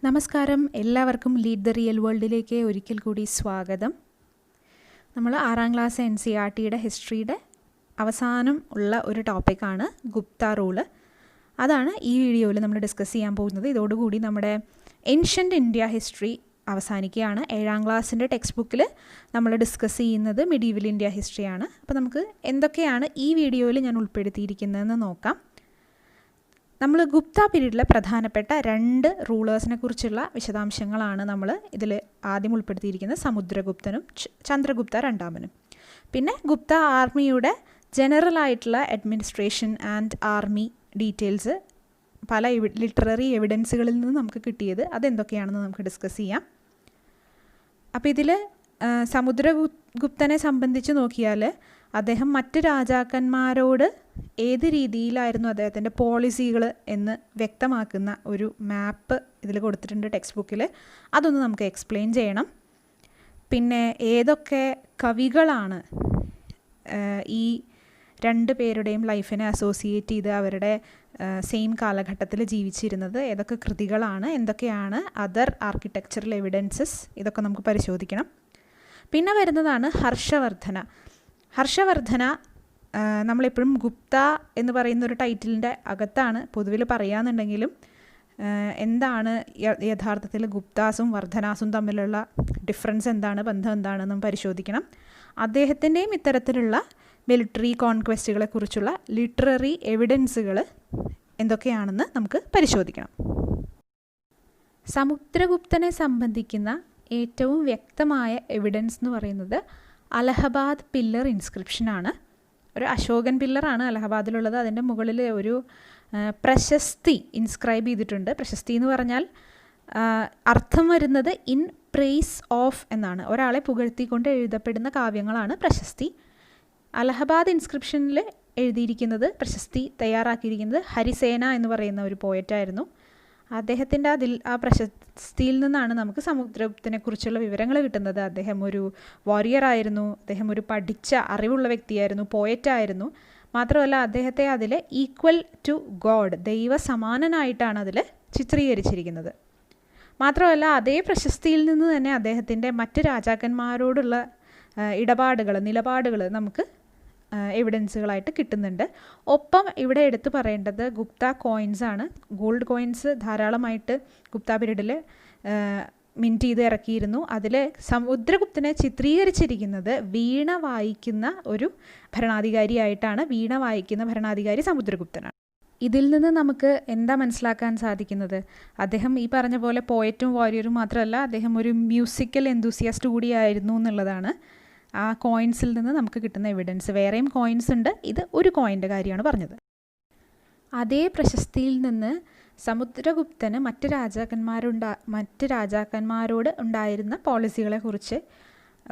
നമസ്കാരം, എല്ലാവർക്കും lead the real വേൾഡിലേക്ക് ഒരിക്കൽ കൂടി സ്വാഗതം. നമ്മൾ 6ാം ക്ലാസ് NCERTയുടെ ഹിസ്റ്ററിയുടെ അവസാനം ഉള്ള ഒരു ടോപ്പിക്കാണ് ഗുപ്ത റൂള്. അതാണ് ഈ വീഡിയോയിൽ നമ്മൾ ഡിസ്കസ് ചെയ്യാൻ പോകുന്നത്. ഇതോടുകൂടി നമ്മുടെ ഏൻഷ്യൻ്റ് ഇന്ത്യ ഹിസ്റ്ററി അവസാനിക്കുകയാണ്. 7ാം ക്ലാസ്സിൻ്റെ ടെക്സ്റ്റ് ബുക്കിൽ നമ്മൾ ഡിസ്കസ് ചെയ്യുന്നത് മിഡീവൽ ഇന്ത്യ ഹിസ്റ്ററിയാണ്. അപ്പോൾ നമുക്ക് എന്തൊക്കെയാണ് ഈ വീഡിയോയിൽ ഞാൻ ഉൾപ്പെടുത്തിയിരിക്കുന്നതെന്ന് നോക്കാം. നമ്മൾ ഗുപ്ത പീരീഡിലെ പ്രധാനപ്പെട്ട 2 റൂളേഴ്സിനെ കുറിച്ചുള്ള വിശദാംശങ്ങളാണ് നമ്മൾ ഇതിൽ ആദ്യം ഉൾപ്പെടുത്തിയിരിക്കുന്നത്. സമുദ്രഗുപ്തനും ചന്ദ്രഗുപ്ത രണ്ടാമനും. പിന്നെ ഗുപ്ത ആർമിയുടെ ജനറൽ ആയിട്ടുള്ള അഡ്മിനിസ്ട്രേഷൻ ആൻഡ് ആർമി ഡീറ്റെയിൽസ് പല ലിറ്റററി എവിഡൻസുകളിൽ നിന്ന് നമുക്ക് കിട്ടിയത് അതെന്തൊക്കെയാണെന്ന് നമുക്ക് ഡിസ്കസ് ചെയ്യാം. അപ്പോൾ ഇതിൽ സമുദ്രഗുപ്തനെ സംബന്ധിച്ച് നോക്കിയാൽ അദ്ദേഹം മറ്റ് രാജാക്കന്മാരോട് ഏത് രീതിയിലായിരുന്നു അദ്ദേഹത്തിൻ്റെ പോളിസികൾ എന്ന് വ്യക്തമാക്കുന്ന ഒരു മാപ്പ് ഇതിൽ കൊടുത്തിട്ടുണ്ട് ടെക്സ്റ്റ് ബുക്കിൽ. അതൊന്ന് നമുക്ക് എക്സ്പ്ലെയിൻ ചെയ്യണം. പിന്നെ ഏതൊക്കെ കവികളാണ് ഈ 2 പേരുടെയും ലൈഫിനെ അസോസിയേറ്റ് ചെയ്ത് അവരുടെ സെയിം കാലഘട്ടത്തിൽ ജീവിച്ചിരുന്നത്, ഏതൊക്കെ കൃതികളാണ്, എന്തൊക്കെയാണ് അതർ ആർക്കിടെക്ചറൽ എവിഡൻസസ്, ഇതൊക്കെ നമുക്ക് പരിശോധിക്കണം. പിന്നെ വരുന്നതാണ് ഹർഷവർദ്ധന. നമ്മളെപ്പോഴും ഗുപ്ത എന്ന് പറയുന്ന ഒരു ടൈറ്റിലിൻ്റെ അകത്താണ് പൊതുവിൽ പറയാന്നുണ്ടെങ്കിലും എന്താണ് യഥാർത്ഥത്തിൽ ഗുപ്താസും വർദ്ധനാസും തമ്മിലുള്ള ഡിഫറൻസ് എന്താണ്, ബന്ധം എന്താണെന്നും പരിശോധിക്കണം. അദ്ദേഹത്തിൻ്റെയും ഇത്തരത്തിലുള്ള മിലിറ്ററി കോൺക്വസ്റ്റുകളെക്കുറിച്ചുള്ള ലിറ്റററി എവിഡൻസുകൾ എന്തൊക്കെയാണെന്ന് നമുക്ക് പരിശോധിക്കണം. സമുദ്രഗുപ്തനെ സംബന്ധിക്കുന്ന ഏറ്റവും വ്യക്തമായ എവിഡൻസ് എന്ന് പറയുന്നത് അലഹബാദ് പില്ലർ ഇൻസ്ക്രിപ്ഷനാണ്. ഒരു അശോകൻ പില്ലറാണ് അലഹബാദിലുള്ളത്. അതിൻ്റെ മുകളിൽ ഒരു പ്രശസ്തി ഇൻസ്ക്രൈബ് ചെയ്തിട്ടുണ്ട്. പ്രശസ്തി എന്ന് പറഞ്ഞാൽ അർത്ഥം വരുന്നത് ഇൻ പ്രേസ് ഓഫ് എന്നാണ്. ഒരാളെ പുകഴ്ത്തിക്കൊണ്ട് എഴുതപ്പെടുന്ന കാവ്യങ്ങളാണ് പ്രശസ്തി. അലഹബാദ് ഇൻസ്ക്രിപ്ഷനിൽ എഴുതിയിരിക്കുന്നത്, പ്രശസ്തി തയ്യാറാക്കിയിരിക്കുന്നത് ഹരിസേന എന്ന് പറയുന്ന ഒരു പോയറ്റായിരുന്നു. അദ്ദേഹത്തിൻ്റെ ആ പ്രശസ്തിയിൽ നിന്നാണ് നമുക്ക് സമുദ്രഗുപ്തനെക്കുറിച്ചുള്ള വിവരങ്ങൾ കിട്ടുന്നത്. അദ്ദേഹം ഒരു വാരിയർ ആയിരുന്നു, അദ്ദേഹം ഒരു പഠിച്ച അറിവുള്ള വ്യക്തിയായിരുന്നു, പോയറ്റായിരുന്നു. മാത്രമല്ല അദ്ദേഹത്തെ അതിൽ ഈക്വൽ ടു ഗോഡ്, ദൈവസമാനനായിട്ടാണ് അതിൽ ചിത്രീകരിച്ചിരിക്കുന്നത്. മാത്രമല്ല അതേ പ്രശസ്തിയിൽ നിന്ന് തന്നെ അദ്ദേഹത്തിൻ്റെ മറ്റ് രാജാക്കന്മാരോടുള്ള നിലപാടുകൾ നമുക്ക് എവിഡൻസുകളായിട്ട് കിട്ടുന്നുണ്ട്. ഒപ്പം ഇവിടെ എടുത്തു പറയേണ്ടത് ഗുപ്ത കോയിൻസ് ആണ്. ഗോൾഡ് കോയിൻസ് ധാരാളമായിട്ട് ഗുപ്ത പീരീഡിൽ മിൻറ്റ് ചെയ്ത് ഇറക്കിയിരുന്നു. അതിൽ സമുദ്രഗുപ്തനെ ചിത്രീകരിച്ചിരിക്കുന്നത് വീണ വായിക്കുന്ന ഒരു ഭരണാധികാരിയായിട്ടാണ്. വീണ വായിക്കുന്ന ഭരണാധികാരി സമുദ്രഗുപ്തനാണ്. ഇതിൽ നിന്ന് നമുക്ക് എന്താ മനസ്സിലാക്കാൻ സാധിക്കുന്നത്? അദ്ദേഹം ഈ പറഞ്ഞ പോലെ പോയറ്റും വാരിയറും മാത്രമല്ല, അദ്ദേഹം ഒരു മ്യൂസിക്കൽ എന്തൂസിയാസ്റ്റ് കൂടിയായിരുന്നു എന്നുള്ളതാണ് ആ കോയിൻസിൽ നിന്ന് നമുക്ക് കിട്ടുന്ന എവിഡൻസ്. വേറെയും കോയിൻസ് ഉണ്ട്, ഇത് ഒരു കോയിൻ്റെ കാര്യമാണ് പറഞ്ഞത്. അതേ പ്രശസ്തിയിൽ നിന്ന് സമുദ്രഗുപ്തന് മറ്റ് രാജാക്കന്മാരോട് ഉണ്ടായിരുന്ന പോളിസികളെക്കുറിച്ച്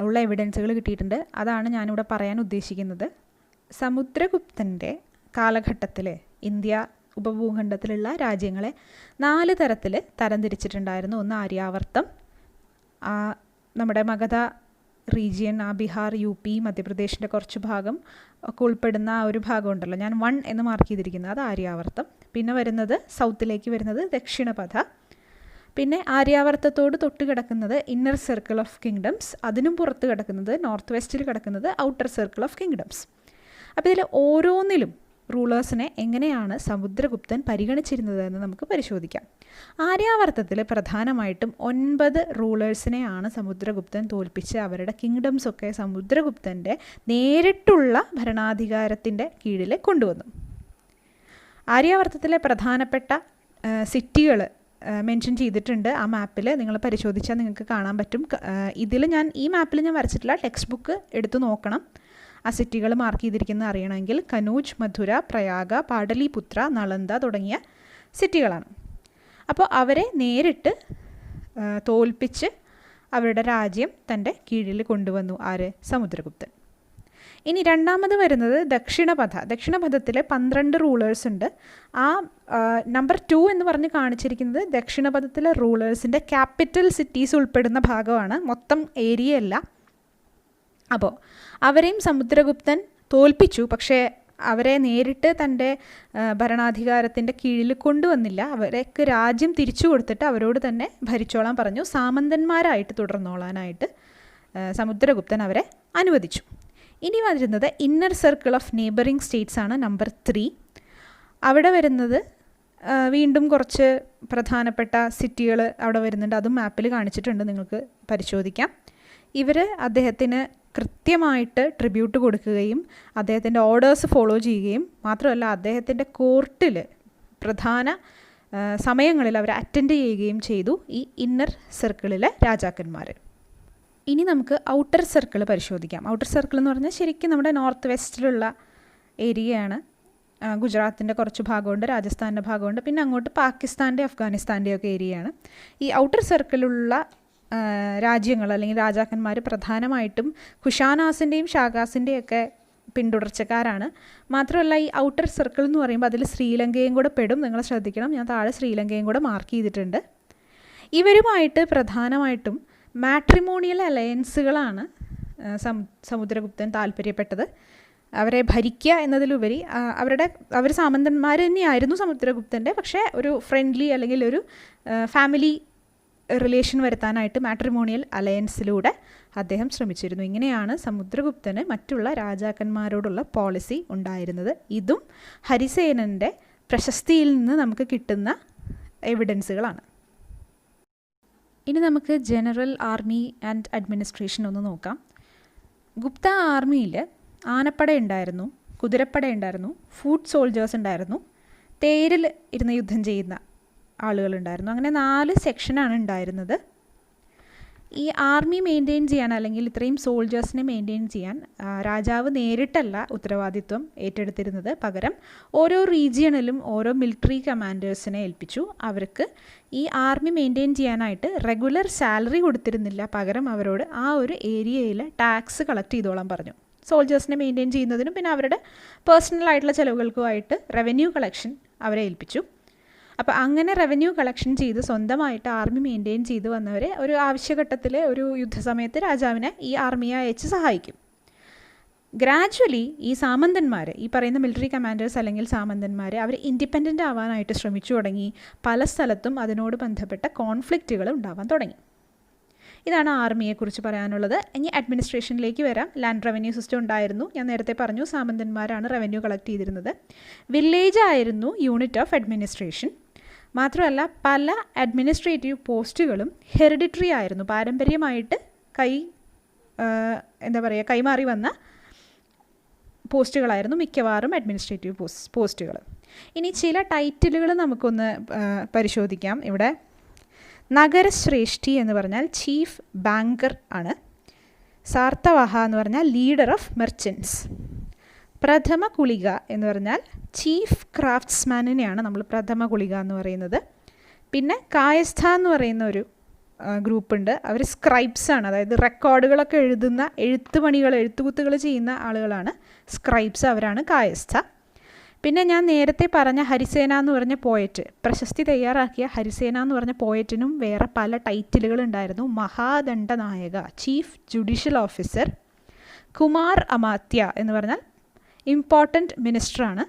ഉള്ള എവിഡൻസുകൾ കിട്ടിയിട്ടുണ്ട്. അതാണ് ഞാനിവിടെ പറയാൻ ഉദ്ദേശിക്കുന്നത്. സമുദ്രഗുപ്തൻ്റെ കാലഘട്ടത്തിൽ ഇന്ത്യ ഉപഭൂഖണ്ഡത്തിലുള്ള രാജ്യങ്ങളെ 4 തരത്തിൽ തരംതിരിച്ചിട്ടുണ്ടായിരുന്നു. ഒന്ന് ആര്യാവർത്തം, നമ്മുടെ മഗധ റീജിയൻ, ബീഹാർ, UP, മധ്യപ്രദേശിൻ്റെ കുറച്ച് ഭാഗം ഒക്കെ ഉൾപ്പെടുന്ന ആ ഒരു ഭാഗം ഉണ്ടല്ലോ, ഞാൻ 1 എന്ന് മാർക്ക് ചെയ്തിരിക്കുന്നത്, അത് ആര്യാവർത്തം. പിന്നെ വരുന്നത് സൗത്തിലേക്ക് വരുന്നത് ദക്ഷിണപഥ. പിന്നെ ആര്യാവർത്തത്തോട് തൊട്ട് കിടക്കുന്നത് ഇന്നർ സർക്കിൾ ഓഫ് കിങ്ഡംസ്, അതിനും പുറത്ത് കിടക്കുന്നത് നോർത്ത് വെസ്റ്റിൽ കിടക്കുന്നത് ഔട്ടർ സർക്കിൾ ഓഫ് കിങ്ഡംസ്. അപ്പോൾ ഇതിൽ ഓരോന്നിലും റൂളേഴ്സിനെ എങ്ങനെയാണ് സമുദ്രഗുപ്തൻ പരിഗണിച്ചിരുന്നതെന്ന് നമുക്ക് പരിശോധിക്കാം. ആര്യാവർത്തത്തിൽ പ്രധാനമായിട്ടും 9 റൂളേഴ്സിനെയാണ് സമുദ്രഗുപ്തൻ തോൽപ്പിച്ച് അവരുടെ കിങ്ഡംസൊക്കെ സമുദ്രഗുപ്തൻ്റെ നേരിട്ടുള്ള ഭരണാധികാരത്തിൻ്റെ കീഴിൽ കൊണ്ടുവന്നു. ആര്യാവർത്തത്തിലെ പ്രധാനപ്പെട്ട സിറ്റികൾ മെൻഷൻ ചെയ്തിട്ടുണ്ട് ആ മാപ്പിൽ. നിങ്ങൾ പരിശോധിച്ചാൽ നിങ്ങൾക്ക് കാണാൻ പറ്റും. ഈ മാപ്പിൽ ഞാൻ വരച്ചിട്ടില്ല, ടെക്സ്റ്റ് ബുക്ക് എടുത്തു നോക്കണം. ആ സിറ്റികൾ മാർക്ക് ചെയ്തിരിക്കുന്നത് അറിയണമെങ്കിൽ കനൂജ്, മധുര, പ്രയാഗ, പാടലിപുത്ര, നളന്ദ തുടങ്ങിയ സിറ്റികളാണ്. അപ്പോൾ അവരെ നേരിട്ട് തോൽപ്പിച്ച് അവരുടെ രാജ്യം തൻ്റെ കീഴിൽ കൊണ്ടുവന്നു സമുദ്രഗുപ്തൻ. ഇനി രണ്ടാമത് വരുന്നത് ദക്ഷിണപഥത്തിൽ 12 റൂളേഴ്സ് ഉണ്ട്. ആ നമ്പർ 2 എന്ന് പറഞ്ഞ് കാണിച്ചിരിക്കുന്നത് ദക്ഷിണപഥത്തിലെ റൂളേഴ്സിൻ്റെ ക്യാപിറ്റൽ സിറ്റീസ് ഉൾപ്പെടുന്ന ഭാഗമാണ്, മൊത്തം ഏരിയ അല്ല. അപ്പോൾ അവരെയും സമുദ്രഗുപ്തൻ തോൽപ്പിച്ചു. പക്ഷേ അവരെ നേരിട്ട് തൻ്റെ ഭരണാധികാരത്തിൻ്റെ കീഴിൽ കൊണ്ടുവന്നില്ല. അവർക്ക് രാജ്യം തിരിച്ചു കൊടുത്തിട്ട് അവരോട് തന്നെ ഭരിച്ചോളാൻ പറഞ്ഞു. സാമന്തന്മാരായിട്ട് തുടർന്നോളാനായിട്ട് സമുദ്രഗുപ്തൻ അവരെ അനുവദിച്ചു. ഇനി വരുന്നത് inner circle of neighbouring States ആണ്, നമ്പർ 3. അവിടെ വരുന്നത് വീണ്ടും കുറച്ച് പ്രധാനപ്പെട്ട സിറ്റികൾ അവിടെ വരുന്നുണ്ട്. അതും മാപ്പിൽ കാണിച്ചിട്ടുണ്ട്, നിങ്ങൾക്ക് പരിശോധിക്കാം. ഇവർ അദ്ദേഹത്തിന് കൃത്യമായിട്ട് ട്രിബ്യൂട്ട് കൊടുക്കുകയും അദ്ദേഹത്തിൻ്റെ ഓർഡേഴ്സ് ഫോളോ ചെയ്യുകയും മാത്രമല്ല അദ്ദേഹത്തിൻ്റെ കോർട്ടിൽ പ്രധാന സമയങ്ങളിൽ അവർ അറ്റൻഡ് ചെയ്യുകയും ചെയ്തു ഈ ഇന്നർ സർക്കിളിലെ രാജാക്കന്മാർ. ഇനി നമുക്ക് ഔട്ടർ സർക്കിൾ പരിശോധിക്കാം. ഔട്ടർ സർക്കിൾ എന്ന് പറഞ്ഞാൽ ശരിക്കും നമ്മുടെ നോർത്ത് വെസ്റ്റിലുള്ള ഏരിയയാണ്. ഗുജറാത്തിൻ്റെ കുറച്ച് ഭാഗമുണ്ട്, രാജസ്ഥാൻ്റെ ഭാഗമുണ്ട്, പിന്നെ അങ്ങോട്ട് പാകിസ്ഥാൻ്റെ അഫ്ഗാനിസ്ഥാൻ്റെ ഒക്കെ ഏരിയയാണ്. ഈ ഔട്ടർ സർക്കിളിലുള്ള രാജ്യങ്ങൾ അല്ലെങ്കിൽ രാജാക്കന്മാർ പ്രധാനമായിട്ടും കുഷാനാസിൻ്റെയും ഷാഗാസിൻ്റെയും ഒക്കെ പിന്തുടർച്ചക്കാരാണ്. മാത്രമല്ല ഈ ഔട്ടർ സർക്കിൾ എന്ന് പറയുമ്പോൾ അതിൽ ശ്രീലങ്കയും കൂടെ പെടും. നിങ്ങൾ ശ്രദ്ധിക്കണം, ഞാൻ താഴെ ശ്രീലങ്കയും കൂടെ മാർക്ക് ചെയ്തിട്ടുണ്ട്. ഇവരുമായിട്ട് പ്രധാനമായിട്ടും മാട്രിമോണിയൽ അലയൻസുകളാണ് സമുദ്രഗുപ്തൻ താല്പര്യപ്പെട്ടത്. അവരെ ഭരിക്കുക എന്നതിലുപരി അവർ സാമന്തന്മാർ തന്നെയായിരുന്നു സമുദ്രഗുപ്തൻ്റെ, പക്ഷേ ഒരു ഫ്രണ്ട്ലി അല്ലെങ്കിൽ ഒരു ഫാമിലി റിലേഷൻ വരുത്താനായിട്ട് മാട്രിമോണിയൽ അലയൻസിലൂടെ അദ്ദേഹം ശ്രമിച്ചിരുന്നു. ഇങ്ങനെയാണ് സമുദ്രഗുപ്തന് മറ്റുള്ള രാജാക്കന്മാരോടുള്ള പോളിസി ഉണ്ടായിരുന്നത്. ഇതും ഹരിസേനൻ്റെ പ്രശസ്തിയിൽ നിന്ന് നമുക്ക് കിട്ടുന്ന എവിഡൻസുകളാണ്. ഇനി നമുക്ക് ജനറൽ ആർമി ആൻഡ് അഡ്മിനിസ്ട്രേഷൻ ഒന്ന് നോക്കാം. ഗുപ്ത ആർമിയിൽ ആനപ്പട ഉണ്ടായിരുന്നു, കുതിരപ്പട ഉണ്ടായിരുന്നു, ഫുഡ് സോൾജേഴ്സ് ഉണ്ടായിരുന്നു, തേരിൽ ഇരുന്ന് യുദ്ധം ചെയ്യുന്ന ആളുകളുണ്ടായിരുന്നു. അങ്ങനെ 4 സെക്ഷനാണ് ഉണ്ടായിരുന്നത്. ഈ ആർമി മെയിൻറ്റെയിൻ ചെയ്യാൻ അല്ലെങ്കിൽ ഇത്രയും സോൾജേഴ്സിനെ മെയിൻറ്റെയിൻ ചെയ്യാൻ രാജാവ് നേരിട്ടല്ല ഉത്തരവാദിത്വം ഏറ്റെടുത്തിരുന്നത്. പകരം ഓരോ റീജിയണിലും ഓരോ മിലിറ്ററി കമാൻഡേഴ്സിനെ ഏൽപ്പിച്ചു. അവർക്ക് ഈ ആർമി മെയിൻറ്റെയിൻ ചെയ്യാനായിട്ട് റെഗുലർ സാലറി കൊടുത്തിരുന്നില്ല. പകരം അവരോട് ആ ഒരു ഏരിയയിൽ ടാക്സ് കളക്ട് ചെയ്തോളാൻ പറഞ്ഞു. സോൾജേഴ്സിനെ മെയിൻറ്റെയിൻ ചെയ്യുന്നതിനും പിന്നെ അവരുടെ പേഴ്സണൽ ആയിട്ടുള്ള ചിലവുകൾക്കുമായിട്ട് റവന്യൂ കളക്ഷൻ അവരെ ഏൽപ്പിച്ചു. അപ്പോൾ അങ്ങനെ റവന്യൂ കളക്ഷൻ ചെയ്ത് സ്വന്തമായിട്ട് ആർമി മെയിൻറ്റെയിൻ ചെയ്ത് വന്നവരെ ഒരു ആവശ്യഘട്ടത്തിൽ ഒരു യുദ്ധസമയത്ത് രാജാവിനെ ഈ ആർമിയെ അയച്ച് സഹായിക്കും. ഗ്രാജ്വലി ഈ സാമന്തന്മാർ, ഈ പറയുന്ന മിലിറ്ററി കമാൻഡേഴ്സ് അല്ലെങ്കിൽ സാമന്തന്മാർ, അവർ ഇൻഡിപെൻഡൻ്റ് ആവാനായിട്ട് ശ്രമിച്ചു തുടങ്ങി. പല സ്ഥലത്തും അതിനോട് ബന്ധപ്പെട്ട കോൺഫ്ലിക്റ്റുകൾ ഉണ്ടാവാൻ തുടങ്ങി. ഇതാണ് ആർമിയെക്കുറിച്ച് പറയാനുള്ളത്. ഇനി അഡ്മിനിസ്ട്രേഷനിലേക്ക് വരാം. ലാൻഡ് റവന്യൂ സിസ്റ്റം ഉണ്ടായിരുന്നു. ഞാൻ നേരത്തെ പറഞ്ഞു സാമന്തന്മാരാണ് റവന്യൂ കളക്ട് ചെയ്തിരുന്നത്. വില്ലേജ് ആയിരുന്നു യൂണിറ്റ് ഓഫ് അഡ്മിനിസ്ട്രേഷൻ. മാത്രമല്ല പല അഡ്മിനിസ്ട്രേറ്റീവ് പോസ്റ്റുകളും ഹെറിഡിറ്ററി ആയിരുന്നു, പാരമ്പര്യമായിട്ട് കൈമാറി വന്ന പോസ്റ്റുകളായിരുന്നു മിക്കവാറും അഡ്മിനിസ്ട്രേറ്റീവ് പോസ്റ്റുകൾ. ഇനി ചില ടൈറ്റിലുകൾ നമുക്കൊന്ന് പരിശോധിക്കാം. ഇവിടെ നഗരശ്രേഷ്ഠി എന്ന് പറഞ്ഞാൽ ചീഫ് ബാങ്കർ ആണ്. സാർത്തവാഹ എന്ന് പറഞ്ഞാൽ ലീഡർ ഓഫ് മെർച്ചൻറ്റ്സ്. പ്രഥമ കുളിക എന്ന് പറഞ്ഞാൽ ചീഫ് ക്രാഫ്റ്റ്സ്മാനിനെയാണ് നമ്മൾ പ്രഥമ കുളിക എന്ന് പറയുന്നത്. പിന്നെ കായസ്ഥ എന്ന് പറയുന്ന ഒരു ഗ്രൂപ്പുണ്ട്. അവർ സ്ക്രൈബ്സ് ആണ്, അതായത് റെക്കോർഡുകളൊക്കെ എഴുതുന്ന എഴുത്തുകുത്തുകൾ ചെയ്യുന്ന ആളുകളാണ് സ്ക്രൈബ്സ്, അവരാണ് കായസ്ഥ. പിന്നെ ഞാൻ നേരത്തെ പറഞ്ഞ ഹരിസേന എന്ന് പറഞ്ഞ പോയറ്റ്, പ്രശസ്തി തയ്യാറാക്കിയ ഹരിസേന എന്ന് പറഞ്ഞ പോയറ്റിനും വേറെ പല ടൈറ്റിലുകൾ ഉണ്ടായിരുന്നു. മഹാദണ്ഡനായക, ചീഫ് ജുഡീഷ്യൽ ഓഫീസർ. കുമാർ അമാത്യ എന്ന് പറഞ്ഞാൽ ഇമ്പോർട്ടൻറ്റ് മിനിസ്റ്ററാണ്.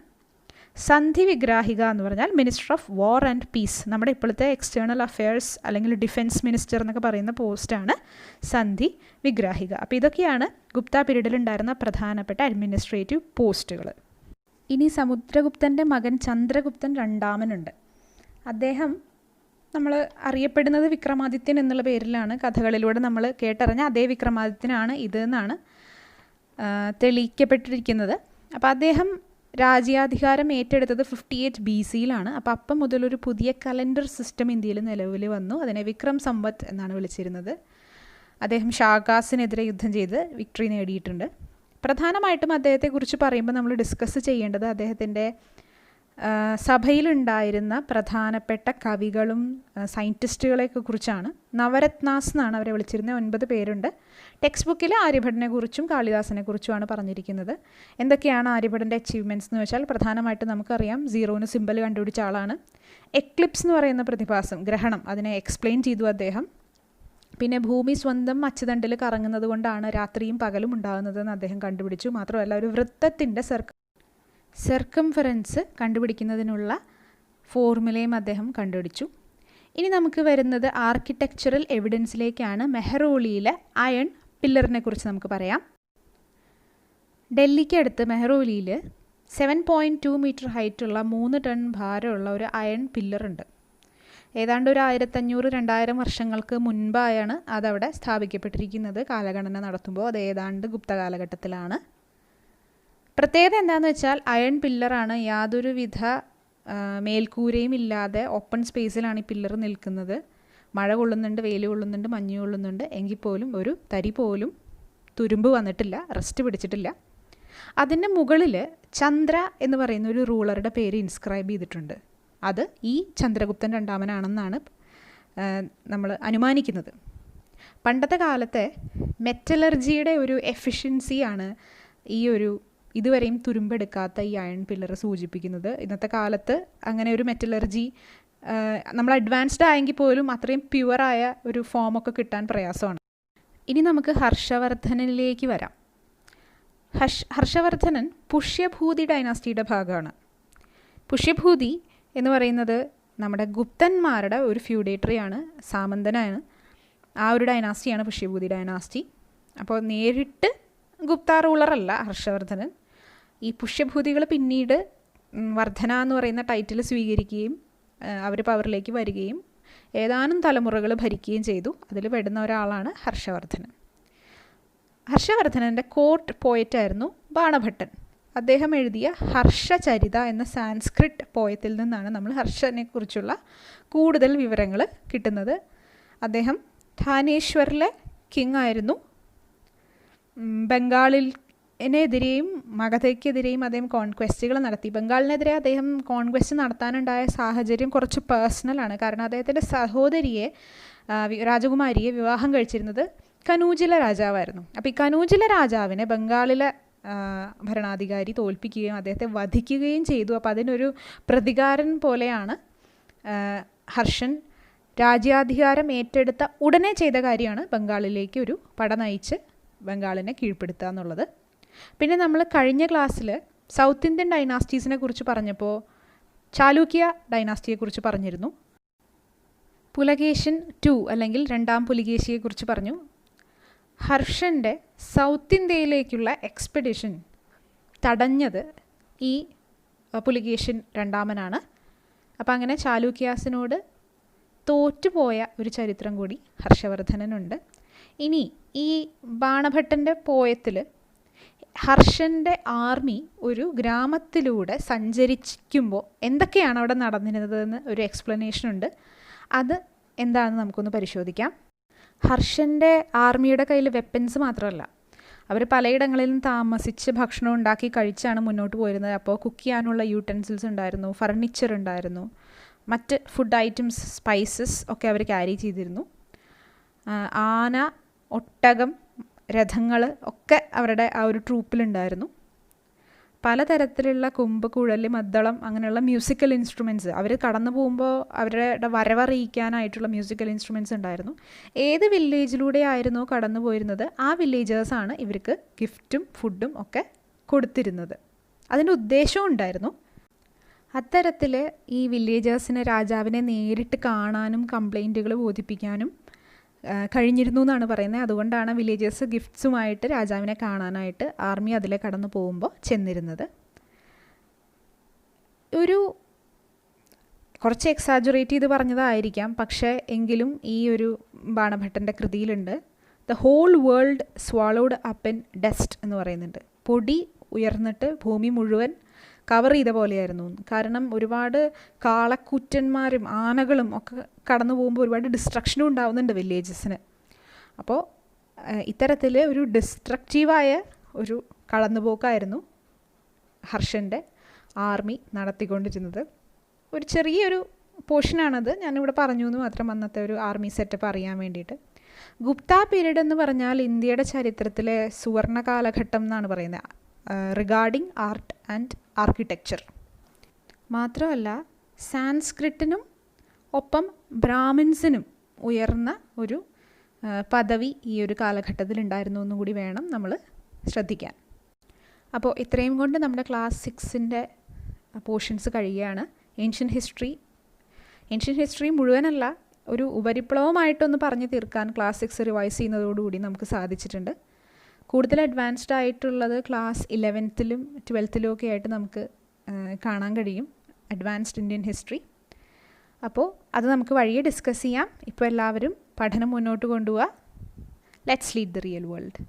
സന്ധി വിഗ്രാഹിക എന്ന് പറഞ്ഞാൽ minister of war and piece. നമ്മുടെ ഇപ്പോഴത്തെ എക്സ്റ്റേണൽ അഫയേഴ്സ് അല്ലെങ്കിൽ ഡിഫൻസ് മിനിസ്റ്റർ എന്നൊക്കെ പറയുന്ന പോസ്റ്റാണ് സന്ധി വിഗ്രാഹിക. അപ്പോൾ ഇതൊക്കെയാണ് ഗുപ്ത പീരീഡിൽ ഉണ്ടായിരുന്ന പ്രധാനപ്പെട്ട അഡ്മിനിസ്ട്രേറ്റീവ് പോസ്റ്റുകൾ. ഇനി സമുദ്രഗുപ്തൻ്റെ മകൻ ചന്ദ്രഗുപ്തൻ രണ്ടാമനുണ്ട്. അദ്ദേഹം നമ്മൾ അറിയപ്പെടുന്നത് വിക്രമാദിത്യൻ എന്നുള്ള പേരിലാണ്. കഥകളിലൂടെ നമ്മൾ കേട്ടറിഞ്ഞ അതേ വിക്രമാദിത്യനാണ് ഇതെന്നാണ് തെളിയിക്കപ്പെട്ടിരിക്കുന്നത്. അപ്പോൾ അദ്ദേഹം രാജ്യാധികാരം ഏറ്റെടുത്തത് 58 BC-യിലാണ്. അപ്പോൾ അപ്പം മുതലൊരു പുതിയ കലണ്ടർ സിസ്റ്റം ഇന്ത്യയിൽ നിലവിൽ വന്നു. അതിനെ വിക്രം സംവത്ത് എന്നാണ് വിളിച്ചിരുന്നത്. അദ്ദേഹം ഷാഗാസിനെതിരെ യുദ്ധം ചെയ്ത് വിക്ടറി നേടിയിട്ടുണ്ട്. പ്രധാനമായിട്ടും അദ്ദേഹത്തെക്കുറിച്ച് പറയുമ്പോൾ നമ്മൾ ഡിസ്കസ് ചെയ്യേണ്ടത് അദ്ദേഹത്തിൻ്റെ സഭയിലുണ്ടായിരുന്ന പ്രധാനപ്പെട്ട കവികളും സയൻറ്റിസ്റ്റുകളെയൊക്കെ കുറിച്ചാണ്. നവരത്നാസ് എന്നാണ് അവരെ വിളിച്ചിരുന്നത്. 9 പേരുണ്ട്. ടെക്സ്റ്റ് ബുക്കിൽ ആര്യഭടനെ കുറിച്ചും കാളിദാസനെ കുറിച്ചുമാണ് പറഞ്ഞിരിക്കുന്നത്. എന്തൊക്കെയാണ് ആര്യഭടൻ്റെ അച്ചീവ്മെൻറ്റ്സ് എന്ന് വെച്ചാൽ പ്രധാനമായിട്ടും നമുക്കറിയാം, സീറോന് സിമ്പൽ കണ്ടുപിടിച്ച ആളാണ്. എക്ലിപ്സ് എന്ന് പറയുന്ന പ്രതിഭാസം, ഗ്രഹണം, അതിനെ എക്സ്പ്ലെയിൻ ചെയ്തു അദ്ദേഹം. പിന്നെ ഭൂമി സ്വന്തം അച്ചുതണ്ടിൽ കറങ്ങുന്നത് കൊണ്ടാണ് രാത്രിയും പകലും ഉണ്ടാകുന്നതെന്ന് അദ്ദേഹം കണ്ടുപിടിച്ചു. മാത്രമല്ല ഒരു വൃത്തത്തിൻ്റെ സർക്കംഫറൻസ് കണ്ടുപിടിക്കുന്നതിനുള്ള ഫോർമുലയും അദ്ദേഹം കണ്ടുപിടിച്ചു. ഇനി നമുക്ക് വരുന്നത് ആർക്കിടെക്ചറൽ എവിഡൻസിലേക്കാണ്. മെഹ്റോലിയിലെ അയൺ പില്ലറിനെ കുറിച്ച് നമുക്ക് പറയാം. ഡൽഹിക്കടുത്ത് മെഹ്റോലിയിൽ 7.2 മീറ്റർ ഹൈറ്റുള്ള 3 ടൺ ഭാരമുള്ള ഒരു അയൺ പില്ലറുണ്ട്. ഏതാണ്ട് ഒരു 1500-2000 വർഷങ്ങൾക്ക് മുൻപായാണ് അതവിടെ സ്ഥാപിക്കപ്പെട്ടിരിക്കുന്നത്. കാലഗണന നടത്തുമ്പോൾ അത് ഏതാണ്ട് ഗുപ്ത കാലഘട്ടത്തിലാണ്. പ്രത്യേകത എന്താണെന്ന് വെച്ചാൽ അയൺ പില്ലറാണ്. യാതൊരുവിധ മേൽക്കൂരയും ഇല്ലാതെ ഓപ്പൺ സ്പേസിലാണ് ഈ പില്ലർ നിൽക്കുന്നത്. മഴ കൊള്ളുന്നുണ്ട്, വെയിൽ കൊള്ളുന്നുണ്ട്, മഞ്ഞ് കൊള്ളുന്നുണ്ട്, എങ്കിൽ പോലും ഒരു തരി പോലും തുരുമ്പ് വന്നിട്ടില്ല, റസ്റ്റ് പിടിച്ചിട്ടില്ല. അതിൻ്റെ മുകളിൽ ചന്ദ്ര എന്ന് പറയുന്ന ഒരു റൂളറുടെ പേര് ഇൻസ്ക്രൈബ് ചെയ്തിട്ടുണ്ട്. അത് ഈ ചന്ദ്രഗുപ്തൻ രണ്ടാമനാണെന്നാണ് നമ്മൾ അനുമാനിക്കുന്നത്. പണ്ടത്തെ കാലത്തെ മെറ്റലർജിയുടെ ഒരു എഫിഷ്യൻസിയാണ് ഈ ഒരു ഇതുവരെയും തുരുമ്പെടുക്കാത്ത ഈ അയൺ പില്ലർ സൂചിപ്പിക്കുന്നത്. ഇന്നത്തെ കാലത്ത് അങ്ങനെ ഒരു മെറ്റലർജി നമ്മൾ അഡ്വാൻസ്ഡ് ആയെങ്കിൽ പോലും അത്രയും പ്യുവറായ ഒരു ഫോമൊക്കെ കിട്ടാൻ പ്രയാസമാണ്. ഇനി നമുക്ക് ഹർഷവർദ്ധനിലേക്ക് വരാം. ഹർഷവർദ്ധനൻ പുഷ്യഭൂതി ഡൈനാസ്റ്റിയുടെ ഭാഗമാണ്. പുഷ്യഭൂതി എന്ന് പറയുന്നത് നമ്മുടെ ഗുപ്തന്മാരുടെ ഒരു ഫ്യൂഡേറ്ററിയാണ്, സാമന്തനാണ്. ആ ഒരു ഡൈനാസ്റ്റിയാണ് പുഷ്യഭൂതി ഡൈനാസ്റ്റി. അപ്പോൾ നേരിട്ട് ഗുപ്ത റൂളറല്ല ഹർഷവർദ്ധനൻ. ഈ പുഷ്യഭൂതികൾ പിന്നീട് വർദ്ധന എന്ന് പറയുന്ന ടൈറ്റിൽ സ്വീകരിക്കുകയും അവർ പവറിലേക്ക് വരികയും ഏതാനും തലമുറകൾ ഭരിക്കുകയും ചെയ്തു. അതിൽ പെടുന്ന ഒരാളാണ് ഹർഷവർദ്ധനൻ. ഹർഷവർദ്ധനൻ്റെ കോർട്ട് പോയറ്റായിരുന്നു ബാണഭട്ടൻ. അദ്ദേഹം എഴുതിയ ഹർഷചരിത എന്ന സാൻസ്ക്രിറ്റ് പോയത്തിൽ നിന്നാണ് നമ്മൾ ഹർഷനെ കുറിച്ചുള്ള കൂടുതൽ വിവരങ്ങൾ കിട്ടുന്നത്. അദ്ദേഹം ധാനേശ്വറിലെ കിങ് ആയിരുന്നു. ബംഗാളിനെതിരെയും മഗധയ്ക്കെതിരെയും അദ്ദേഹം കോൺക്വസ്റ്റുകൾ നടത്തി. ബംഗാളിനെതിരെ അദ്ദേഹം കോൺക്വസ്റ്റ് നടത്താനുണ്ടായ സാഹചര്യം കുറച്ച് പേഴ്സണലാണ്. കാരണം അദ്ദേഹത്തിൻ്റെ സഹോദരിയെ, രാജകുമാരിയെ വിവാഹം കഴിച്ചിരുന്നത് കനൂജില രാജാവായിരുന്നു. അപ്പോൾ ഈ കനൂജില രാജാവിനെ ബംഗാളിലെ ഭരണാധികാരി തോൽപ്പിക്കുകയും അദ്ദേഹത്തെ വധിക്കുകയും ചെയ്തു. അപ്പോൾ അതിനൊരു പ്രതികാരം പോലെയാണ് ഹർഷൻ രാജ്യാധികാരം ഏറ്റെടുത്ത ഉടനെ ചെയ്ത കാര്യമാണ് ബംഗാളിലേക്ക് ഒരു പട നയിച്ച് ബംഗാളിനെ കീഴ്പ്പെടുത്തുക എന്നുള്ളത്. പിന്നെ നമ്മൾ കഴിഞ്ഞ ക്ലാസ്സിൽ സൗത്ത് ഇന്ത്യൻ ഡൈനാസ്റ്റീസിനെ കുറിച്ച് പറഞ്ഞപ്പോൾ ചാലൂക്യ ഡൈനാസ്റ്റിയെക്കുറിച്ച് പറഞ്ഞിരുന്നു. പുലകേശൻ 2 അല്ലെങ്കിൽ രണ്ടാം പുലികേശിയെക്കുറിച്ച് പറഞ്ഞു. ഹർഷൻ്റെ സൗത്ത് ഇന്ത്യയിലേക്കുള്ള എക്സ്പെഡിഷൻ തടഞ്ഞത് ഈ പുലികേശൻ രണ്ടാമനാണ്. അപ്പം അങ്ങനെ ചാലൂക്യാസിനോട് തോറ്റുപോയ ഒരു ചരിത്രം കൂടി ഹർഷവർദ്ധനനുണ്ട്. ഇനി ഈ ബാണഭട്ടൻ്റെ പോയത്തിൽ ഹർഷൻ്റെ ആർമി ഒരു ഗ്രാമത്തിലൂടെ സഞ്ചരിക്കുമ്പോൾ എന്തൊക്കെയാണ് അവിടെ നടന്നിരുന്നതെന്ന് ഒരു എക്സ്പ്ലനേഷൻ ഉണ്ട്. അത് എന്താണെന്ന് നമുക്കൊന്ന് പരിശോധിക്കാം. ഹർഷൻ്റെ ആർമിയുടെ കയ്യിൽ വെപ്പൻസ് മാത്രമല്ല, അവർ പലയിടങ്ങളിലും താമസിച്ച് ഭക്ഷണം ഉണ്ടാക്കി കഴിച്ചാണ് മുന്നോട്ട് പോയിരുന്നത്. അപ്പോൾ കുക്ക് ചെയ്യാനുള്ള യൂട്ടൻസിൽസ് ഉണ്ടായിരുന്നു, ഫർണിച്ചർ ഉണ്ടായിരുന്നു, മറ്റ് ഫുഡ് ഐറ്റംസ്, സ്പൈസസ് ഒക്കെ അവർ ക്യാരി ചെയ്തിരുന്നു. ആന, ഒട്ടകം, രഥങ്ങൾ ഒക്കെ അവരുടെ ആ ഒരു ട്രൂപ്പിലുണ്ടായിരുന്നു. പലതരത്തിലുള്ള കൊമ്പ്, കുഴൽ, മദ്ദളം അങ്ങനെയുള്ള മ്യൂസിക്കൽ ഇൻസ്ട്രുമെൻറ്റ്സ് അവർ കടന്നു പോകുമ്പോൾ അവരുടെ വരവറിയിക്കാനായിട്ടുള്ള മ്യൂസിക്കൽ ഇൻസ്ട്രുമെൻറ്റ്സ് ഉണ്ടായിരുന്നു. ഏത് വില്ലേജിലൂടെ ആയിരുന്നോ കടന്നു പോയിരുന്നത് ആ വില്ലേജേഴ്സാണ് ഇവർക്ക് ഗിഫ്റ്റും ഫുഡും ഒക്കെ കൊടുത്തിരുന്നത്. അതിൻ്റെ ഉദ്ദേശവും ഉണ്ടായിരുന്നു. അത്തരത്തിൽ ഈ വില്ലേജേഴ്സിനെ രാജാവിനെ നേരിട്ട് കാണാനും കംപ്ലൈൻറ്റുകൾ ബോധിപ്പിക്കാനും കഴിഞ്ഞിരുന്നു എന്നാണ് പറയുന്നത്. അതുകൊണ്ടാണ് വില്ലേജേഴ്സ് ഗിഫ്റ്റ്സുമായിട്ട് രാജാവിനെ കാണാനായിട്ട് ആർമി അതിലെ കടന്നു പോകുമ്പോൾ ചെന്നിരുന്നത്. ഒരു കുറച്ച് എക്സാജുറേറ്റ് ചെയ്ത് പറഞ്ഞതായിരിക്കാം, പക്ഷേ എങ്കിലും ഈ ഒരു ബാണഭട്ടൻ്റെ കൃതിയിലുണ്ട്. The whole world swallowed up in dust എന്ന് പറയുന്നുണ്ട്. പൊടി ഉയർന്നിട്ട് ഭൂമി മുഴുവൻ കവർ ചെയ്ത പോലെയായിരുന്നു. കാരണം ഒരുപാട് കാളക്കൂറ്റന്മാരും ആനകളും ഒക്കെ കടന്നു പോകുമ്പോൾ ഒരുപാട് ഡിസ്ട്രക്ഷനും ഉണ്ടാവുന്നുണ്ട് വില്ലേജസിന്. അപ്പോൾ ഇത്തരത്തിൽ ഒരു ഡിസ്ട്രക്റ്റീവായ ഒരു കടന്നുപോക്കായിരുന്നു ഹർഷൻ്റെ ആർമി നടത്തിക്കൊണ്ടിരുന്നത്. ഒരു ചെറിയൊരു പോർഷനാണത്, ഞാനിവിടെ പറഞ്ഞു എന്ന് മാത്രം അന്നത്തെ ഒരു ആർമി സെറ്റപ്പ് അറിയാൻ വേണ്ടിയിട്ട്. ഗുപ്ത പീരീഡ് എന്ന് പറഞ്ഞാൽ ഇന്ത്യയുടെ ചരിത്രത്തിലെ സുവർണ കാലഘട്ടം എന്നാണ് പറയുന്നത് റിഗാർഡിങ് ആർട്ട് ആൻഡ് ആർക്കിടെക്ചർ. മാത്രമല്ല സാൻസ്ക്രിറ്റിനും ഒപ്പം ബ്രാഹ്മിൻസിനും ഉയർന്ന ഒരു പദവി ഈ ഒരു കാലഘട്ടത്തിൽ ഉണ്ടായിരുന്നു എന്നും കൂടി വേണം നമ്മൾ ശ്രദ്ധിക്കാൻ. അപ്പോൾ ഇത്രയും കൊണ്ട് നമ്മുടെ ക്ലാസ് 6ൻ്റെ പോർഷൻസ് കഴിയുകയാണ്. ഏൻഷ്യൻ ഹിസ്റ്ററി മുഴുവനല്ല, ഒരു ഉപരിപ്ലവമായിട്ടൊന്ന് പറഞ്ഞു തീർക്കാൻ ക്ലാസ് 6 റിവൈസ് ചെയ്യുന്നതോടുകൂടി നമുക്ക് സാധിച്ചിട്ടുണ്ട്. കൂടുതൽ അഡ്വാൻസ്ഡ് ആയിട്ടുള്ളത് ക്ലാസ് 11ലും 12ലും ഒക്കെ ആയിട്ട് നമുക്ക് കാണാൻ കഴിയും, അഡ്വാൻസ്ഡ് ഇന്ത്യൻ ഹിസ്റ്ററി. അപ്പോൾ അത് നമുക്ക് വഴിയെ ഡിസ്കസ് ചെയ്യാം. ഇപ്പോൾ എല്ലാവരും പഠനം മുന്നോട്ട് കൊണ്ടുപോവുക. Let's lead the real world.